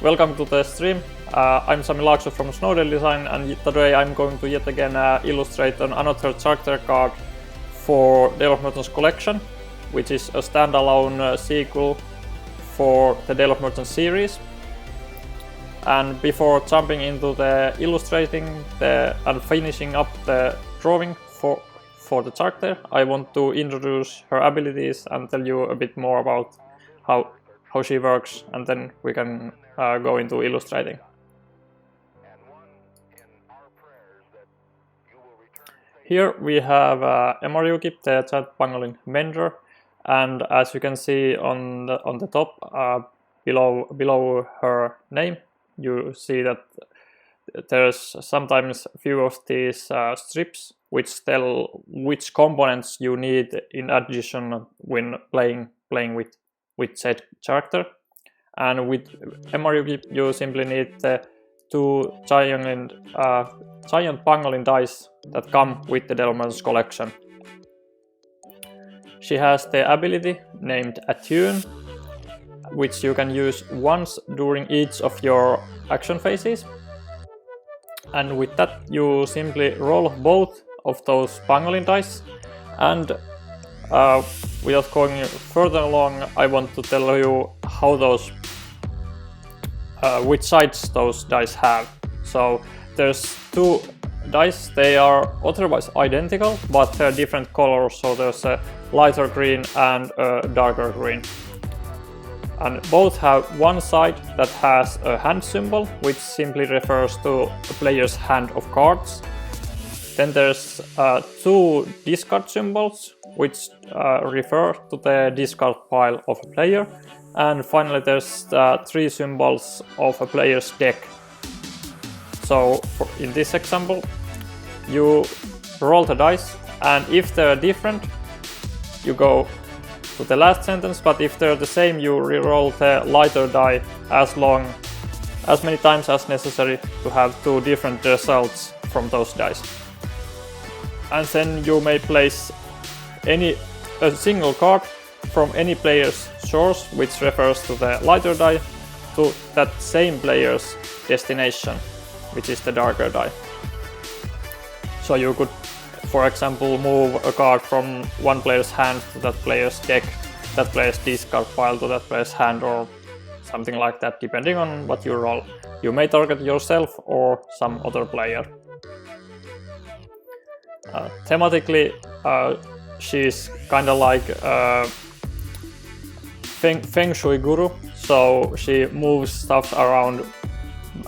Welcome to the stream. I'm Sami Laakso from Snowdale Design, and today I'm going to yet again illustrate another character card for Dale of Merchants collection, which is a standalone sequel for the Dale of Merchants series. And before jumping into the illustrating and finishing up the drawing for the character, I want to introduce her abilities and tell you a bit more about how she works, and then we can go into illustrating. Here we have Emaryuki, the giant pangolin mentor, and as you can see on the top, below her name, you see that there's sometimes a few of these strips which tell which components you need in addition when playing with said character. And with Emaryuki, you simply need the two giant pangolin dice that come with the Dale of Merchants collection. She has the ability named Attune, which you can use once during each of your action phases. And with that, you simply roll both of those pangolin dice, and without going further along, I want to tell you how which sides those dice have. So there's two dice, they are otherwise identical, but they're different colors, so there's a lighter green and a darker green. And both have one side that has a hand symbol, which simply refers to a player's hand of cards. Then there's two discard symbols, which refer to the discard pile of a player. And finally there's three symbols of a player's deck. So in this example, you roll the dice, and if they're different, you go to the last sentence, but if they're the same, you re-roll the lighter die as many times as necessary to have two different results from those dice. And then you may place a single card from any player's source, which refers to the lighter die, to that same player's destination, which is the darker die. So you could, for example, move a card from one player's hand to that player's deck, that player's discard pile to that player's hand, or something like that, depending on what you roll. You may target yourself or some other player. Thematically, she's kind of like Feng Shui guru, so she moves stuff around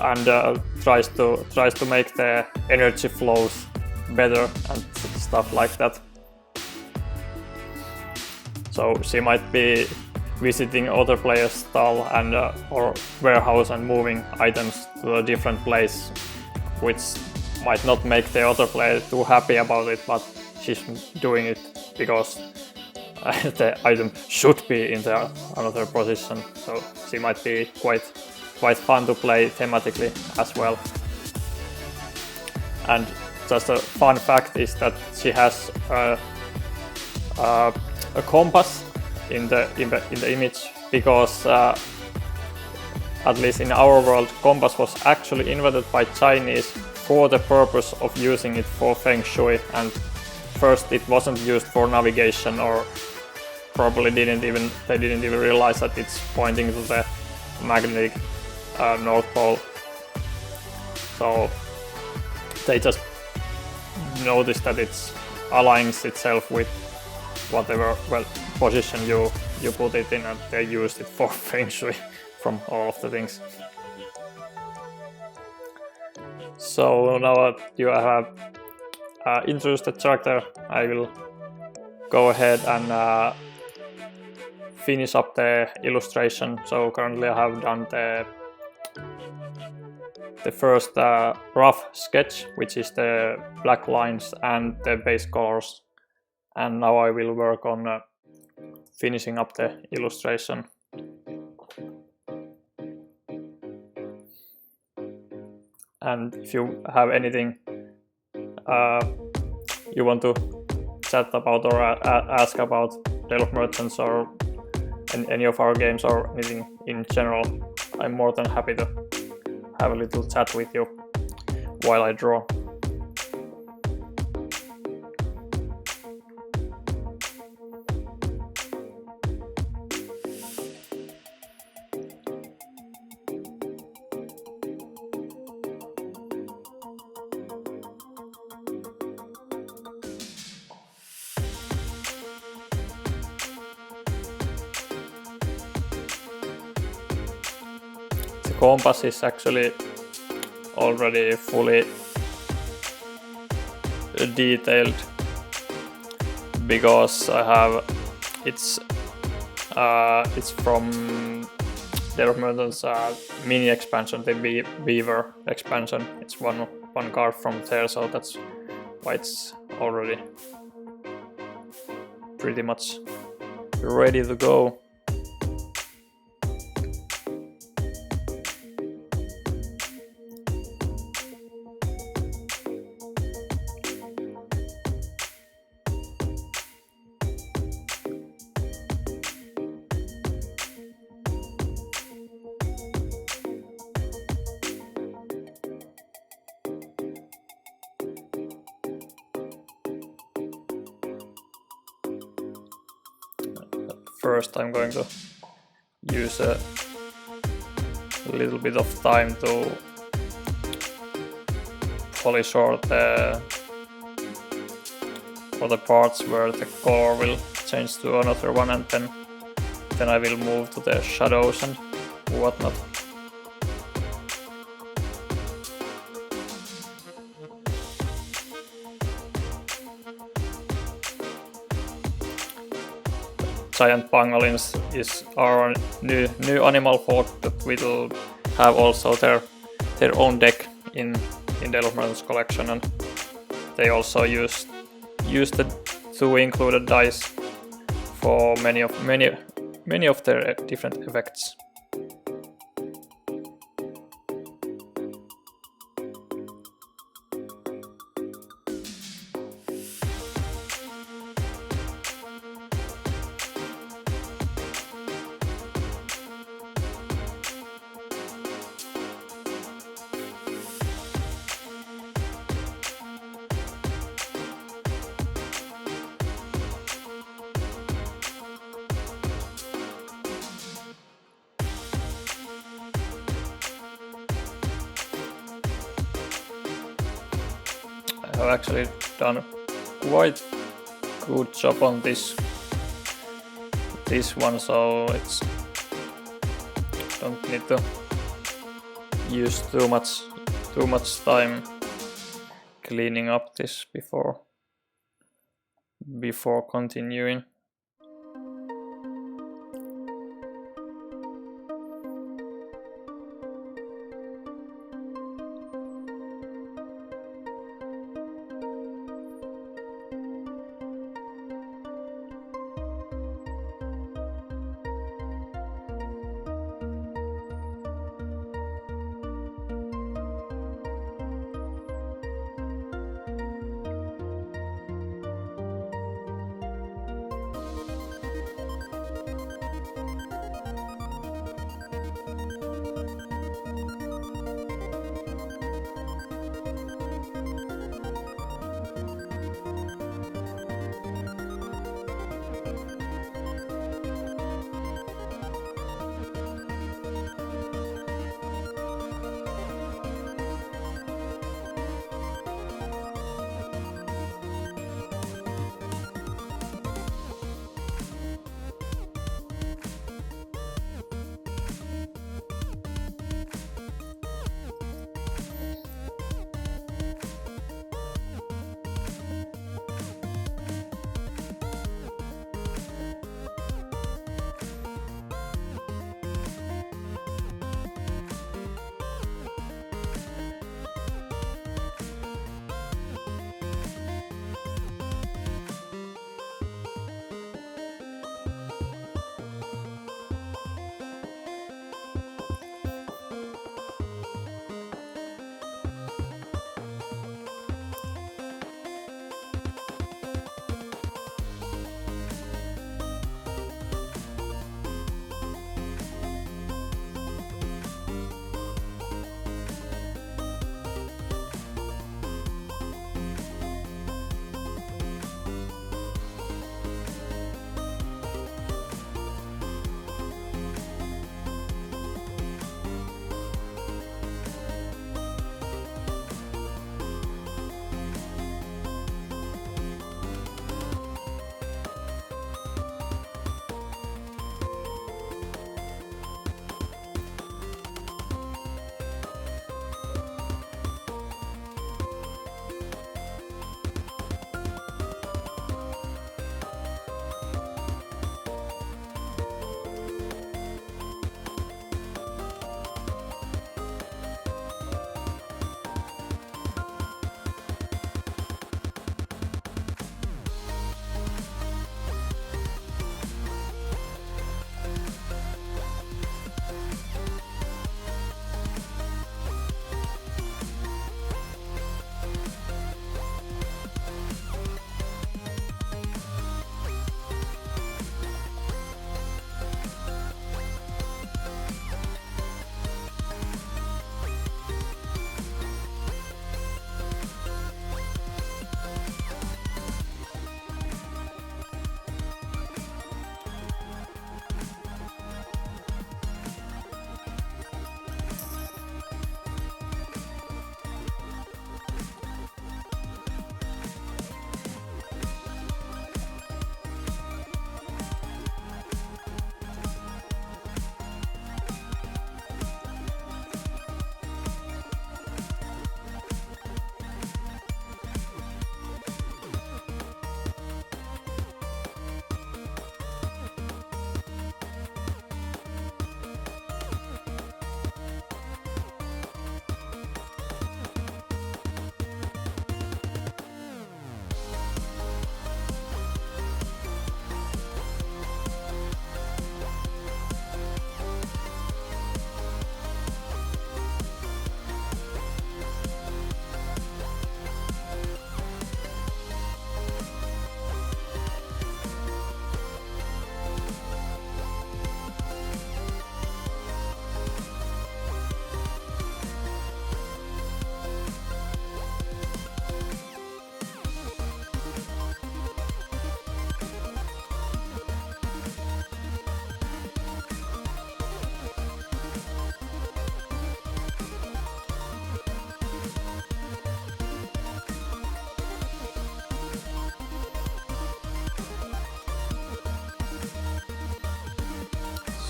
and tries to make the energy flows better and stuff like that. So she might be visiting other players' stall and or warehouse and moving items to a different place, which might not make the other player too happy about it, but she's doing it because the item should be in the another position. So she might be quite fun to play thematically as well. And just a fun fact is that she has a compass in the image, because at least in our world, compass was actually invented by Chinese for the purpose of using it for Feng Shui, and first it wasn't used for navigation, or probably they didn't even realize that it's pointing to the magnetic North Pole. So they just noticed that it aligns itself with whatever position you put it in, and they used it for Feng Shui from all of the things. So now that you have introduced the character, I will go ahead and finish up the illustration. So currently I have done the first rough sketch, which is the black lines and the base colors, and now I will work on finishing up the illustration. And if you have anything you want to chat about or ask about Dale of Merchants or any of our games or anything in general, I'm more than happy to have a little chat with you while I draw. The compass is actually already fully detailed because I have it's from Dale of Merton's mini expansion, the Beaver expansion. It's one card from there, so that's why it's already pretty much ready to go. First, I'm going to use a little bit of time to polish out the parts where the color will change to another one, and then I will move to the shadows and whatnot. Giant pangolins is our new animal folk that will have also their own deck in Dale of Merton's collection, and they also use the 2 included dice for many of their different effects. I have actually done quite good job on this one, so it's don't need to use too much time cleaning up this before continuing.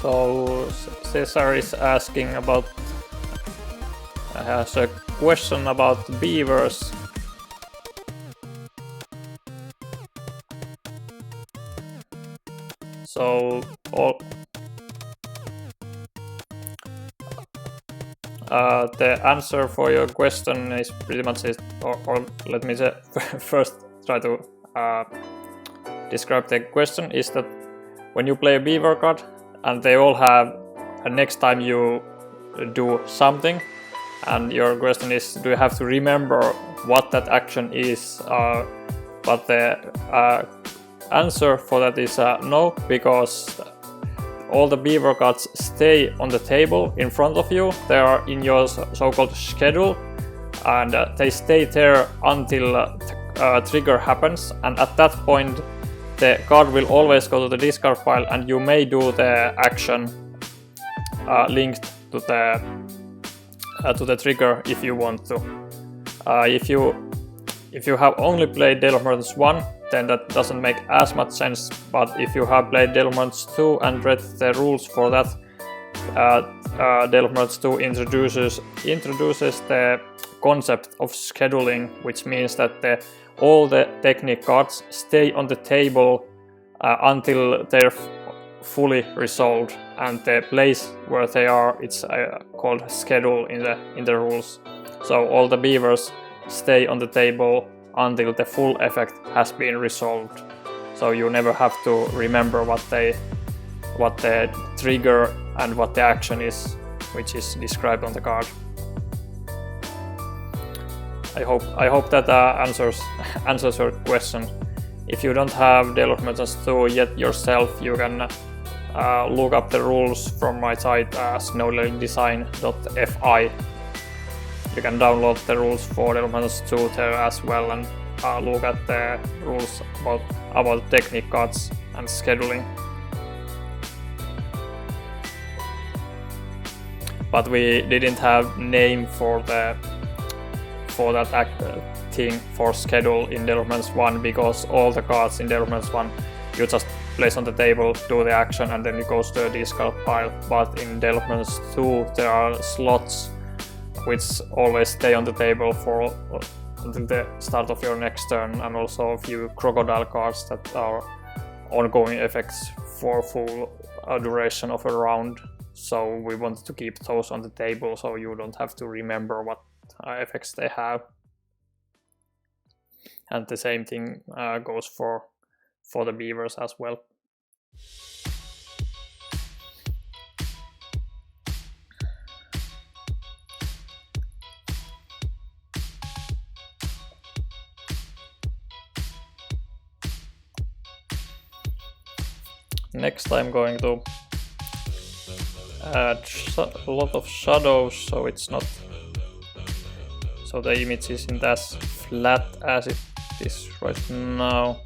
So Cesar is asking about, has a question about beavers. So the answer for your question is pretty much it, or let me say, first try to describe the question, is that when you play a beaver card and they all have next time you do something, and your question is, do you have to remember what that action is? But the answer for that is no, because all the beaver cards stay on the table in front of you. They are in your so-called schedule, and they stay there until trigger happens, and at that point the card will always go to the discard pile, and you may do the action linked to the trigger if you want to. If you have only played Dale of Merchants 1, then that doesn't make as much sense, but if you have played Dale of Merchants 2 and read the rules for that, Dale of Merchants 2 introduces the concept of scheduling, which means that all the technique cards stay on the table until they're fully resolved, and the place where they are, it's called schedule in the rules. So all the beavers stay on the table until the full effect has been resolved. So you never have to remember what the trigger and what the action is, which is described on the card. I hope that answers your question. If you don't have Dale of Merchants 2 yet yourself, you can look up the rules from my site snowdaledesign.fi. You can download the rules for Dale of Merchants 2 there as well, and look at the rules about technique cards and scheduling. But we didn't have name for that thing for schedule in Dale of Merchants 1, because all the cards in Dale of Merchants 1 you just place on the table, do the action, and then it goes to the discard pile. But in Dale of Merchants 2 there are slots which always stay on the table for until the start of your next turn, and also a few crocodile cards that are ongoing effects for full duration of a round. So we wanted to keep those on the table so you don't have to remember what effects they have. And the same thing goes for the beavers as well. Next I'm going to add a lot of shadows, so it's not, so the image isn't as flat as it is right now.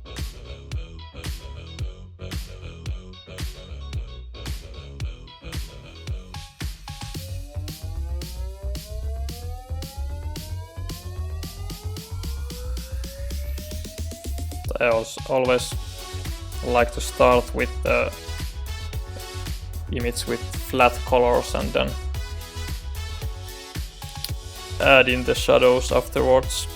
I always like to start with the image with flat colors and then add in the shadows afterwards.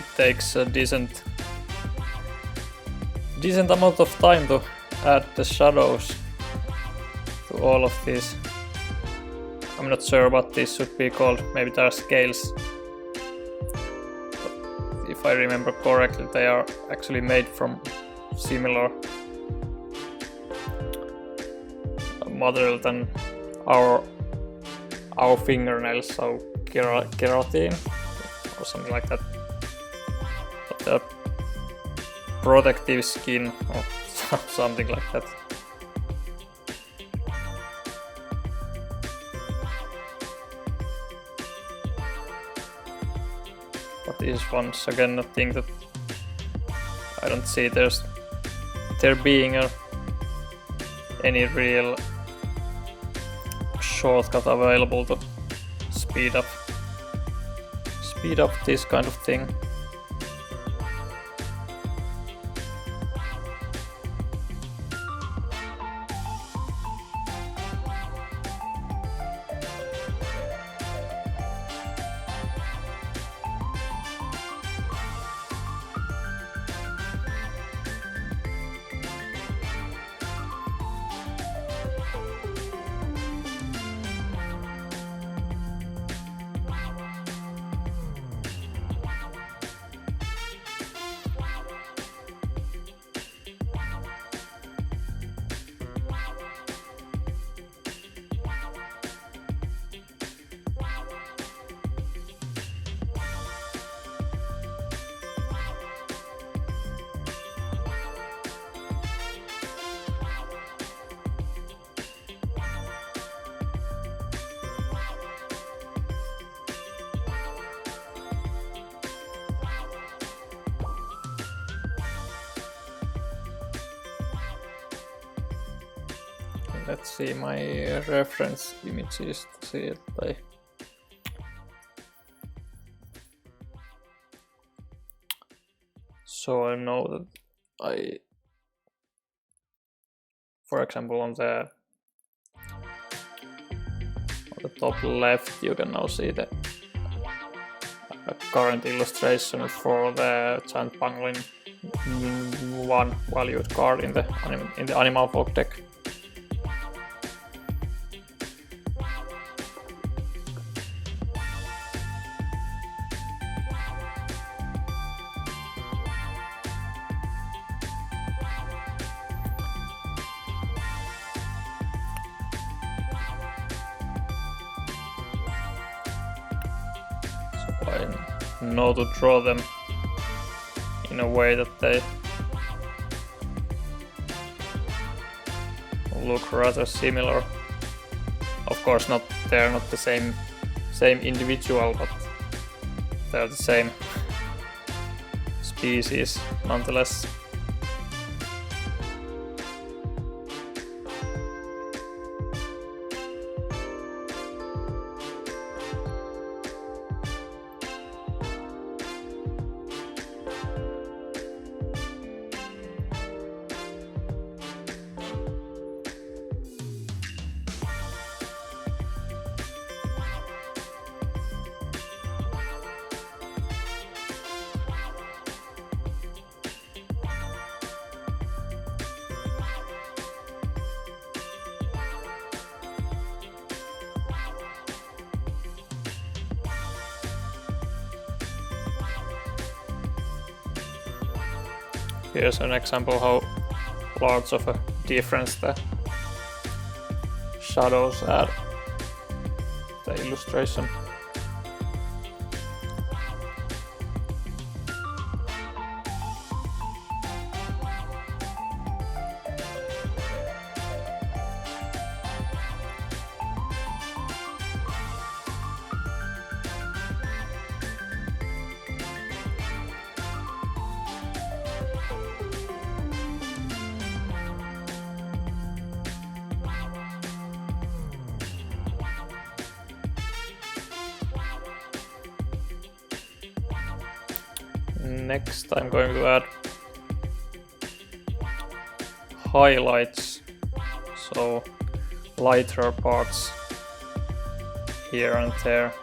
it takes a decent amount of time to add the shadows to all of these. I'm not sure what these should be called, maybe they are scales. But if I remember correctly, they are actually made from similar material than our fingernails, so keratin or something like that. But they're protective skin or something like that. But this is once again a thing that I don't see there being any real shortcut available to speed up this kind of thing. Let's see my reference images to see if they so I know that for example on the top left you can now see the current illustration for the giant pangolin 1 valued card in the animal folk deck. I know to draw them in a way that they look rather similar. Of course, they're not the same individual, but they're the same species nonetheless. Here's an example how large of a difference the shadows add the illustration. Next I'm going to add highlights, so lighter parts here and there.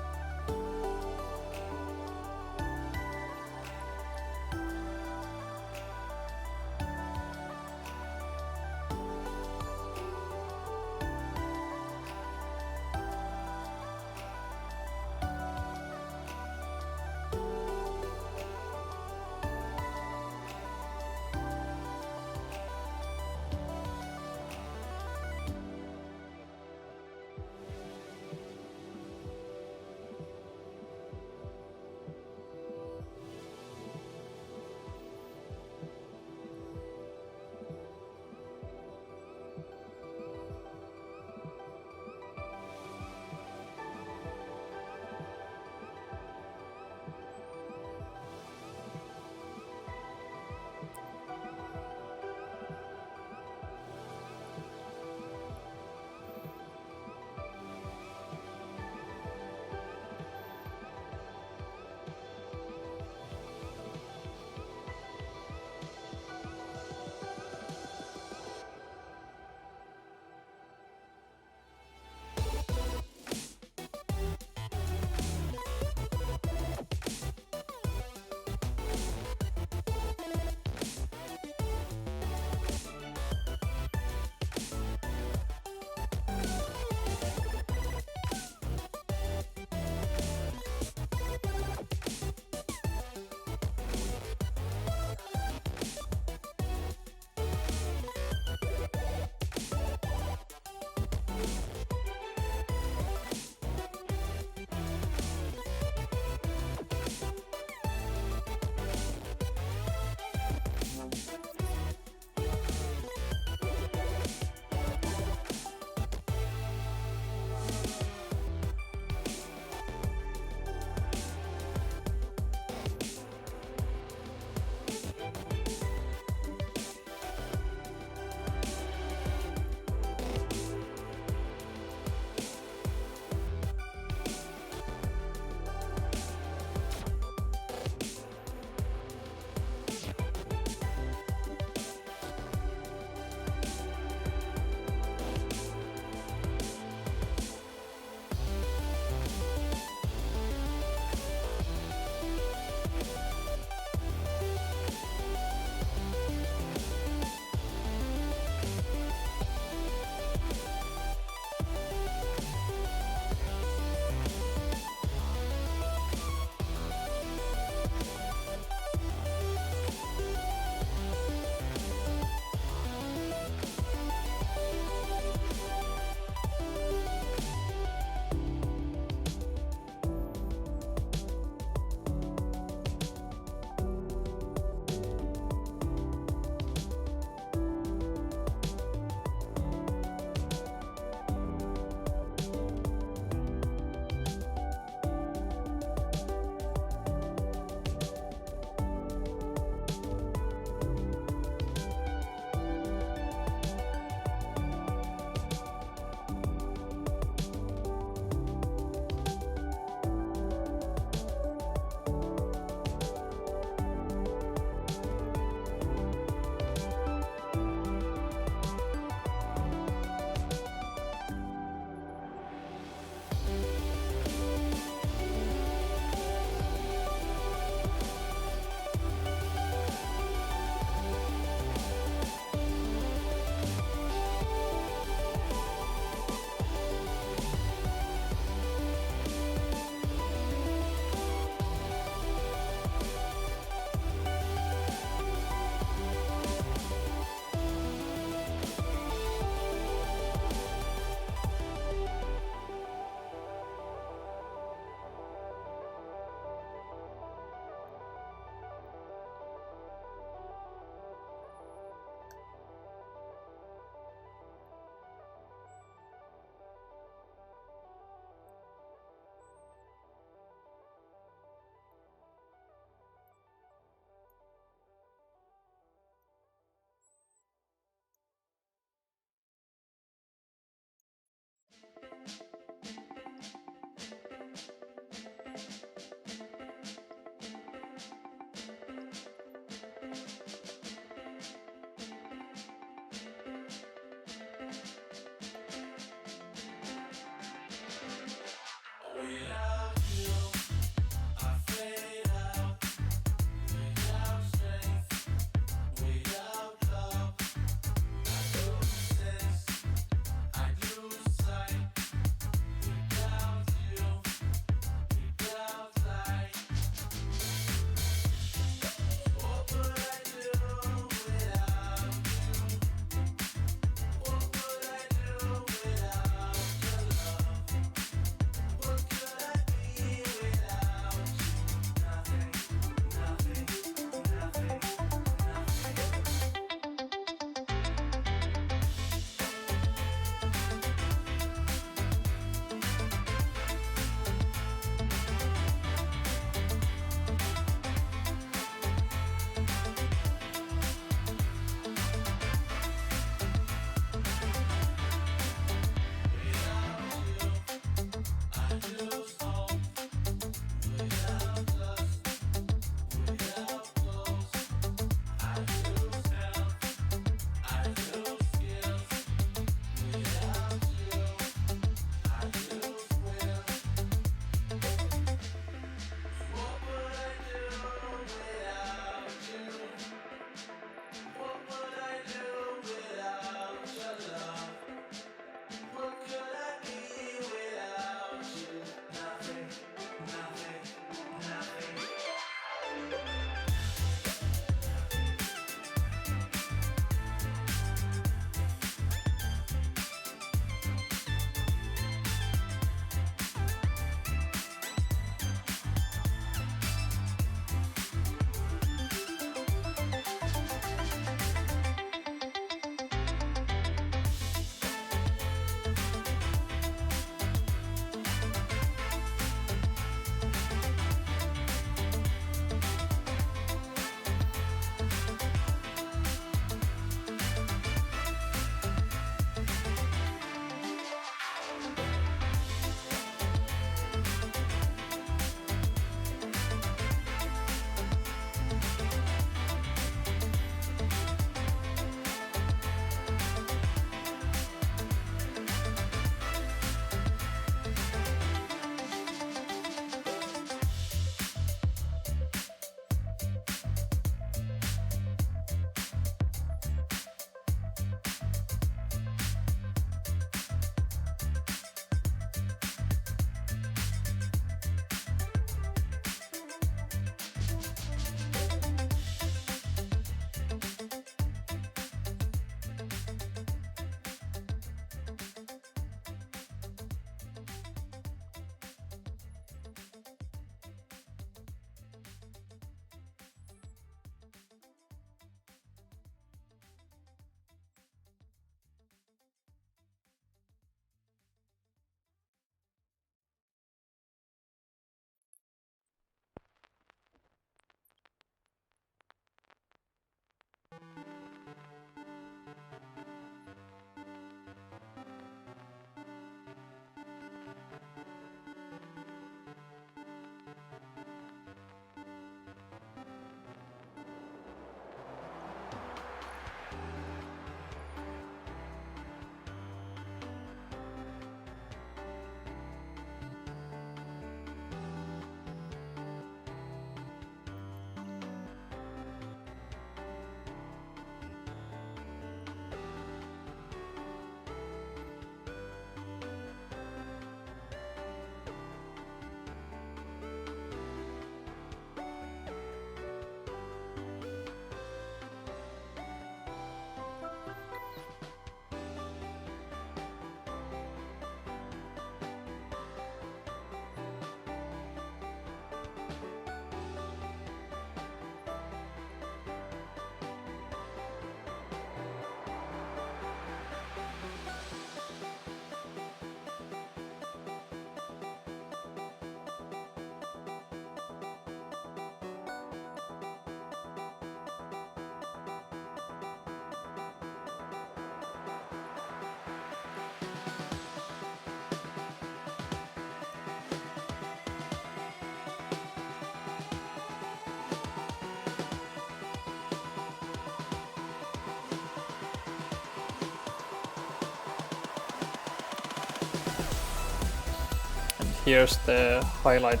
Here's the highlight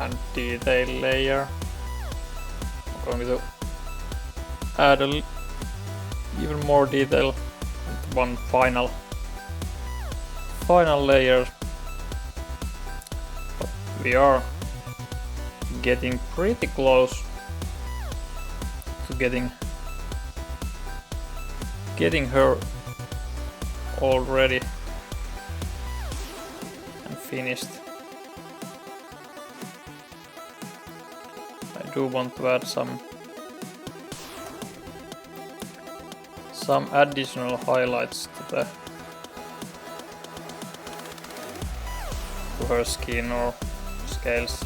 and detail layer. I'm going to add even more detail and one final layer. But we are getting pretty close to getting her already finished. I do want to add some additional highlights to her skin or scales.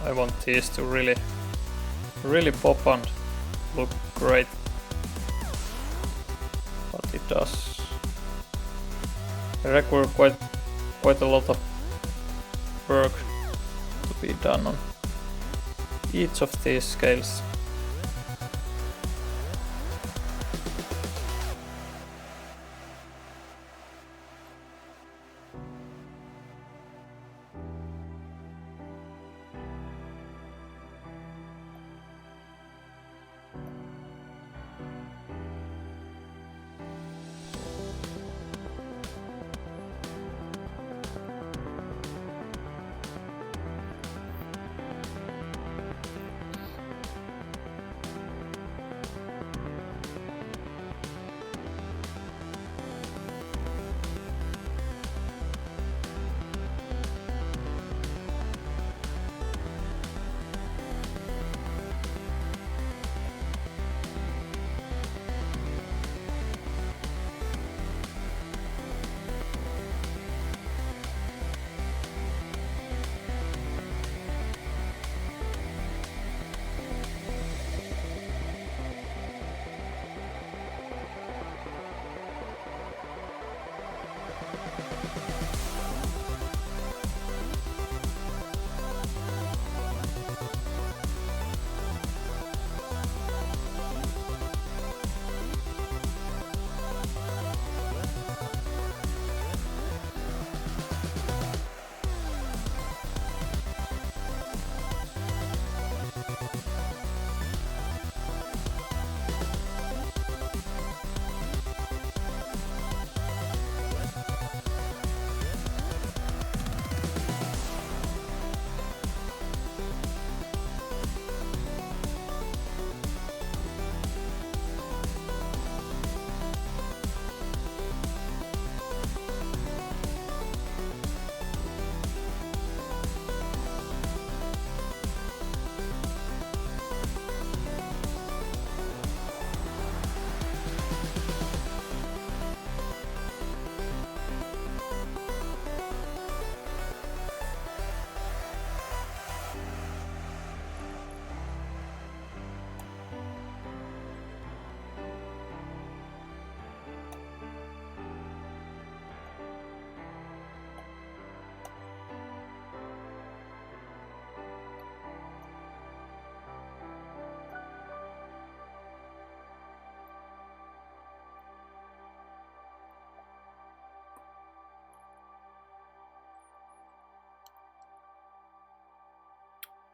I want these to really pop and look great, but it does require quite a lot of work to be done on each of these scales.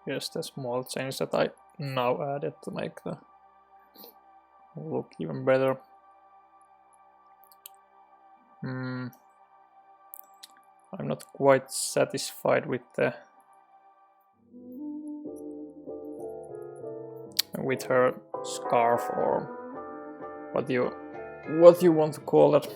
Here's the small change that I now added to make the look even better. I'm not quite satisfied with her scarf, or what you want to call it.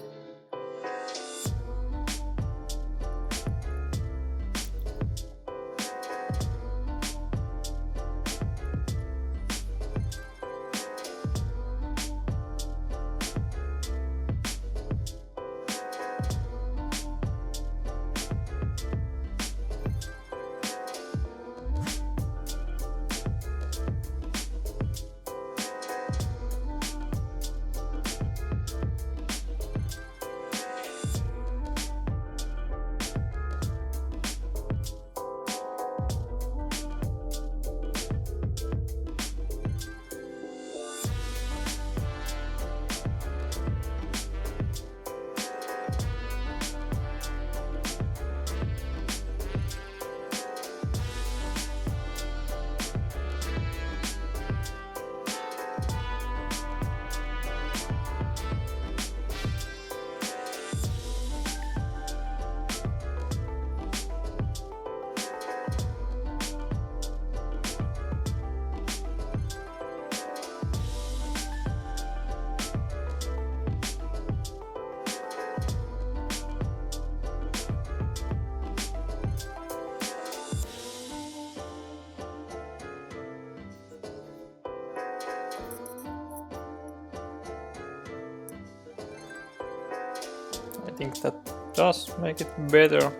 think that does make it better.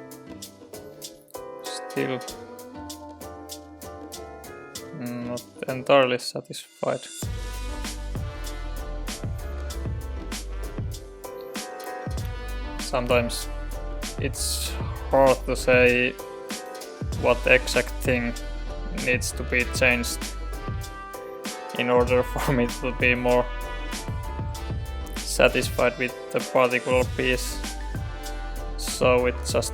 Still not entirely satisfied. Sometimes it's hard to say what exact thing needs to be changed in order for me to be more satisfied with the particular piece. So it just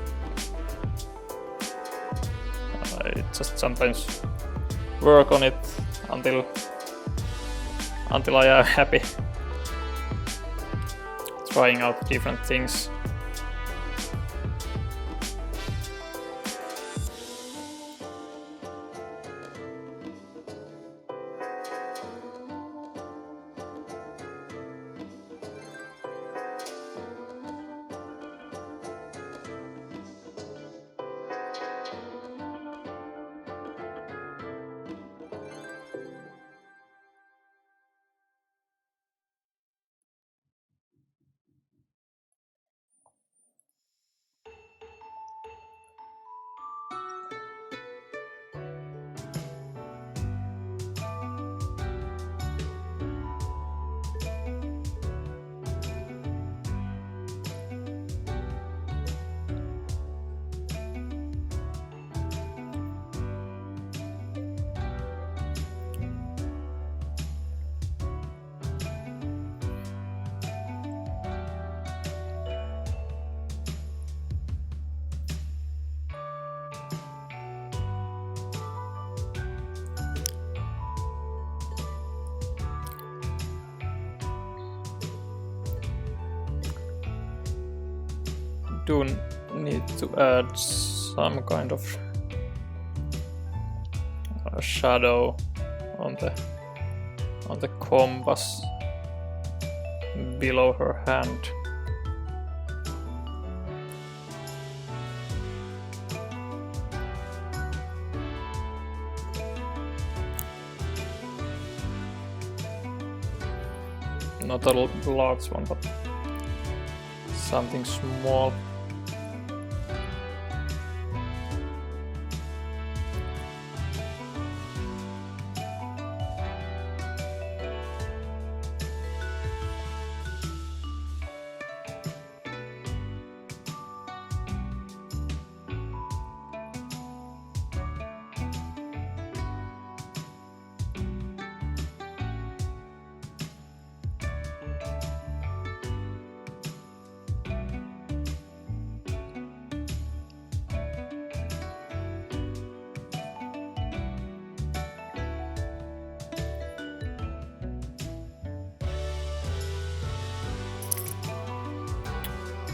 sometimes work on it until I am happy, trying out different things. Do need to add some kind of shadow on the compass below her hand. Not a large one, but something small.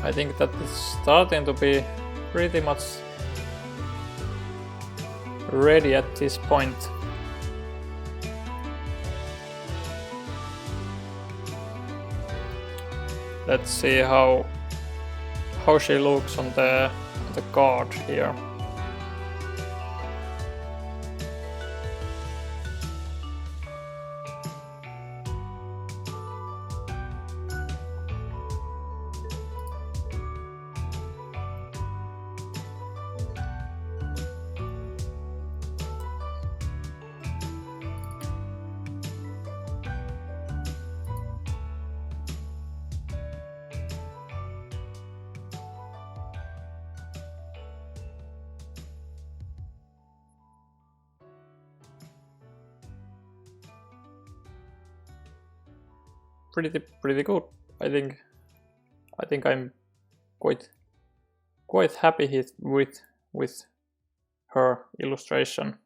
I think that it's starting to be pretty much ready at this point. Let's see how she looks on the card here. Pretty good. I think I'm quite happy with her illustration.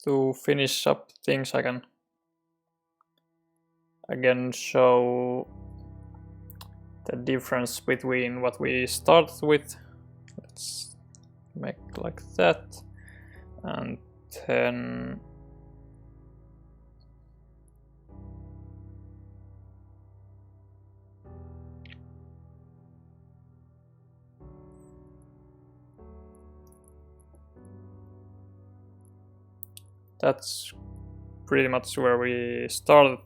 To finish up things, I can again show the difference between what we started with. Let's make like that, and then that's pretty much where we started,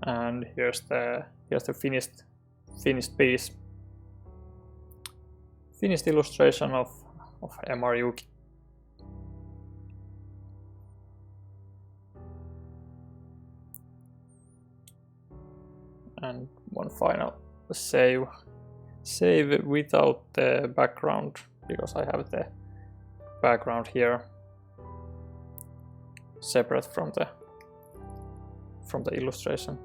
And here's the finished piece, finished illustration of MR Yuki. And one final save without the background, because I have the background here separate from the illustration.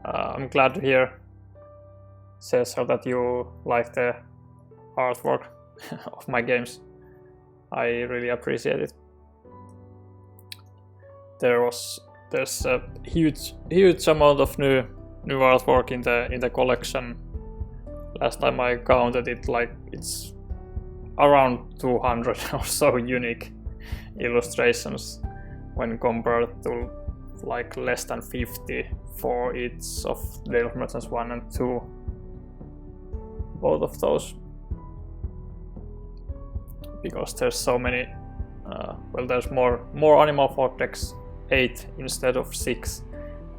I'm glad to hear, Cesar, that you like the artwork of my games. I really appreciate it. There's a huge amount of new artwork in the collection. Last time I counted it, like it's around 200 or so unique illustrations, when compared to like less than 50 for each of Dale of Merchants 1 and 2. Both of those, because there's so many. Well, there's more Animal Vortex 8 instead of 6,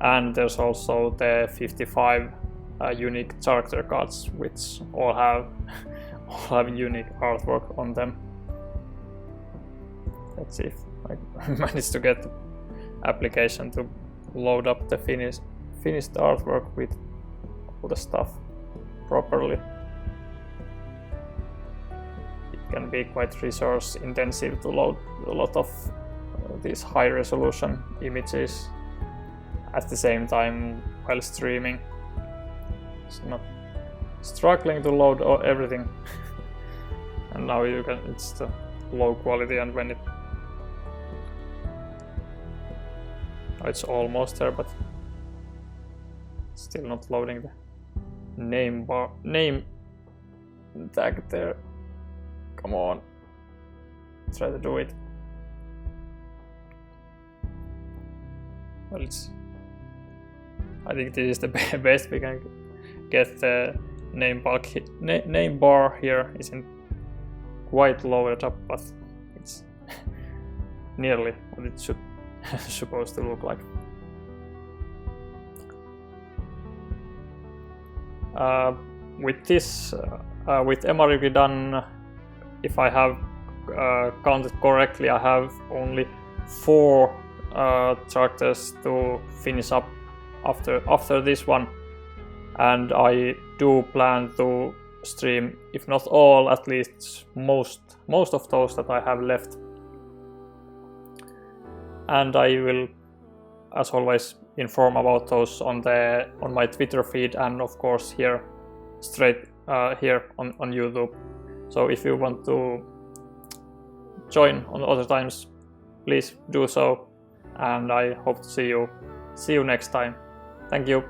and there's also the 55 unique character cards, which all have unique artwork on them. Let's see if I manage to get the application to load up the finished artwork with all the stuff properly. It can be quite resource intensive to load a lot of these high resolution images at the same time while streaming. It's not struggling to load everything. And now it's the low quality, and when it's almost there, but still not loading the name tag there. Come on, try to do it. Well, I think this is the best we can get. The name bar here isn't quite loaded up, but it's nearly what it should supposed to look like. With this, with MR Yuki done, if I have counted correctly, I have only 4 characters to finish up after this one, and I do plan to stream, if not all, at least most of those that I have left. And I will, as always, inform about those on my Twitter feed, and of course here straight here on YouTube. So if you want to join on other times, please do so, and I hope to see you next time. Thank you.